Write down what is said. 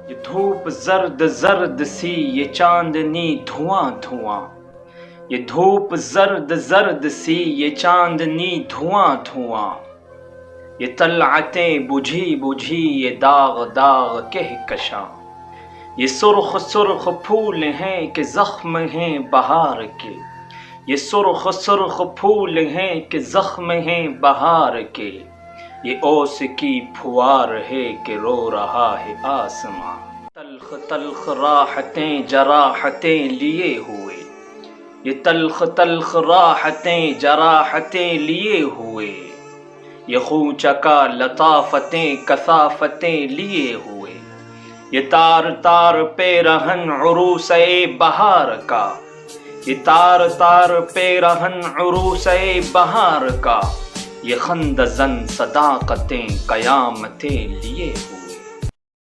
ये धूप जर्द जर्द सी, ये चांदनी धुआं धुआं। ये धूप जर्द जर्द सी, ये चांदनी धुआं धुआं। ये तलअतें बुझी बुझी, ये दाग दाग कहकशां। ये सुर्ख सुर्ख फूल हैं कि जख्म हैं बहार के। ये सुर्ख सुर्ख फूल हैं कि जख्म हैं बहार के। ये ओस की फुआर है कि रो रहा है आसमां। तल्ख तल्ख राहतें जराहतें लिए हुए। ये तल्ख तल्ख राहतें जराहतें लिए हुए। ये खूचका लताफतें कसाफतें लिए हुए। ये तार तार पे रहन उरूसे बहार का। ये तार तार पे रहन उरूसे बहार का। ये खंदजन सदाकतें कयामतें लिए हुए।